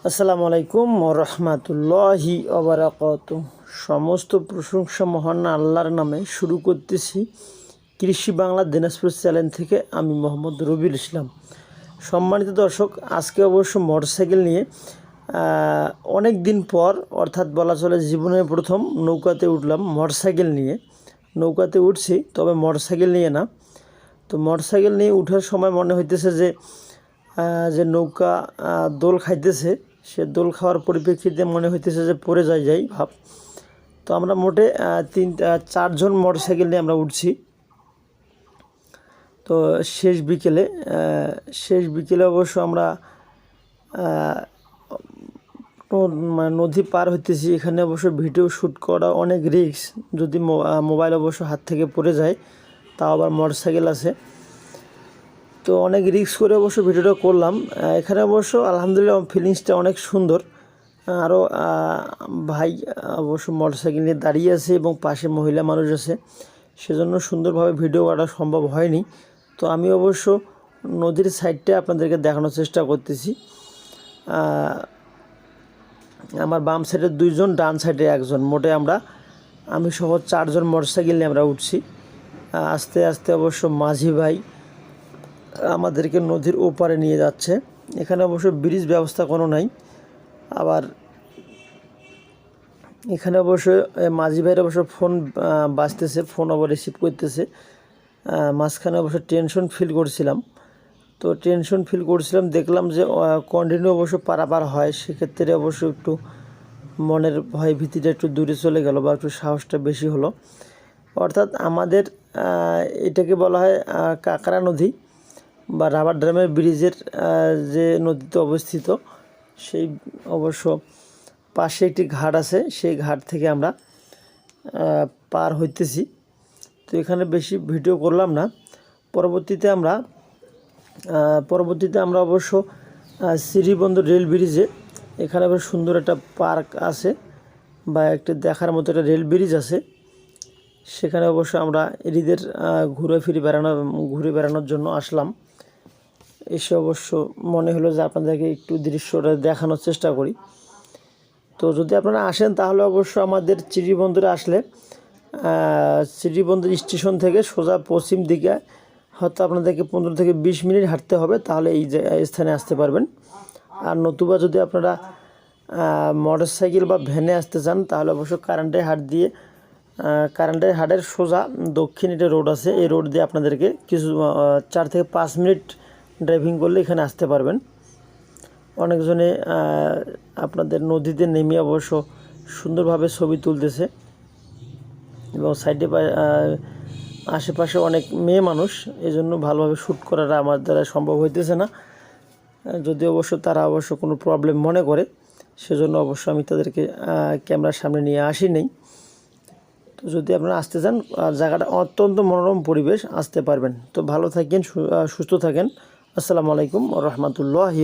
আসসালামু আলাইকুম ওয়া রাহমাতুল্লাহি ওয়া বারাকাতুহু। সমস্ত প্রশংসা মহান আল্লাহর নামে। শুরু করতেছি কৃষি বাংলা দিনাজপুর চ্যানেল থেকে। আমি মোহাম্মদ রবিউল ইসলাম। সম্মানিত দর্শক, আজকে অবশ্য মোটরসাইকেল নিয়ে অনেক দিন পর, অর্থাৎ বলা চলে জীবনের প্রথম নৌকাতে উঠলাম। মোটরসাইকেল নিয়ে নৌকাতে উঠছি, তবে মোটরসাইকেল নিয়ে না। তো মোটরসাইকেল নিয়ে উঠার সময় মনে হইতেছে যে নৌকা দোল খাইতেছে। সে দোল খাওয়ার পরিপ্রেক্ষিতে মনে হইতেছে যে পড়ে যাই ভাব। তো আমরা মোটে 4জন মোটরসাইকেল নিয়ে আমরা উঠছি। তো শেষ বিকেলে অবশ্য আমরা নদী পার হইতেছি। এখানে অবশ্য ভিডিও শ্যুট করা অনেক রিস্ক, যদি মোবাইল অবশ্য হাত থেকে পড়ে যায়, তাও আবার মোটরসাইকেল আছে। তো অনেক রিস্ক করে অবশ্য ভিডিওটা করলাম। এখানে অবশ্য আলহামদুলিল্লাহ ফিলিংসটা অনেক সুন্দর। আরও ভাই অবশ্য মোটরসাইকেল নিয়ে দাঁড়িয়ে আছে এবং পাশে মহিলা মানুষ আছে, সেজন্য সুন্দরভাবে ভিডিও করা সম্ভব হয়নি। তো আমি অবশ্য নদীর সাইডটা আপনাদেরকে দেখানোর চেষ্টা করতেছি। আমার বাম সাইডে 2জন, ডান সাইডে 1জন, মোটে আমি সহ 4জন মোটরসাইকেল নিয়ে আমরা উঠছি। আস্তে আস্তে অবশ্য মাঝি ভাই আমাদেরকে নদীর ওপারে নিয়ে যাচ্ছে। এখানে অবশ্য ব্রিজ ব্যবস্থা কোনো নাই। আবার এখানে অবশ্য মাঝি ভাইয়ের অবশ্য ফোন বাজতেছে, ফোন আবার রিসিভ করতেছে। মাঝখানে অবশ্য টেনশন ফিল করছিলাম, দেখলাম যে কন্টিনিউ অবশ্য পারাপার হয়। সেক্ষেত্রে অবশ্য একটু মনের ভয় ভীতিটা একটু দূরে চলে গেল, বা একটু সাহসটা বেশি হলো। অর্থাৎ আমাদের এটাকে বলা হয় কাকড়া নদী, বা রাবার ড্যামের ব্রিজের যে নদীতে অবস্থিত, সেই অবশ্য পাশে একটি ঘাট আছে। সেই ঘাট থেকে আমরা পার হইতেছি। তো এখানে বেশি ভিডিও করলাম না। পরবর্তীতে আমরা অবশ্য শ্রীবন্দর রেল ব্রিজে, এখানে আবার সুন্দর একটা পার্ক আছে, বা একটা দেখার মতো একটা রেল ব্রিজ আছে। সেখানে অবশ্য আমরা ঈদের ঘুরে বেড়ানোর জন্য আসলাম। এসে অবশ্য মনে হলো যে আপনাদেরকে একটু দৃশ্যটা দেখানোর চেষ্টা করি। তো যদি আপনারা আসেন, তাহলে অবশ্য আমাদের শ্রীবন্দরে আসলে শ্রীবন্দর স্টেশন থেকে সোজা পশ্চিম দিকে হয়তো আপনাদেরকে 15 থেকে 20 মিনিট হাঁটতে হবে, তাহলে এই স্থানে আসতে পারবেন। আর নতুবা যদি আপনারা মোটরসাইকেল বা ভ্যানে আসতে চান, তাহলে অবশ্য কারেন্টের হাটের সোজা দক্ষিণ একটা রোড আছে। এই রোড দিয়ে আপনাদেরকে কিছু 4 থেকে 5 মিনিট ড্রাইভিং করলে এখানে আসতে পারবেন। অনেকজনে আপনাদের নদীতে নেমে অবশ্য সুন্দরভাবে ছবি তুলতেছে, এবং সাইডে আশেপাশে অনেক মেয়ে মানুষ, এই জন্য ভালোভাবে শ্যুট করাটা আমার দ্বারা সম্ভব হইতেছে না। যদি অবশ্য তারা কোনো প্রবলেম মনে করে, সেজন্য অবশ্য আমি তাদেরকে ক্যামেরার সামনে নিয়ে আসি নেই। তো যদি আপনারা আসতে চান, জায়গাটা অত্যন্ত মনোরম পরিবেশ, আসতে পারবেন। তো ভালো থাকেন, সুস্থ থাকেন। আসসালামু আলাইকুম ওয়া রাহমাতুল্লাহি।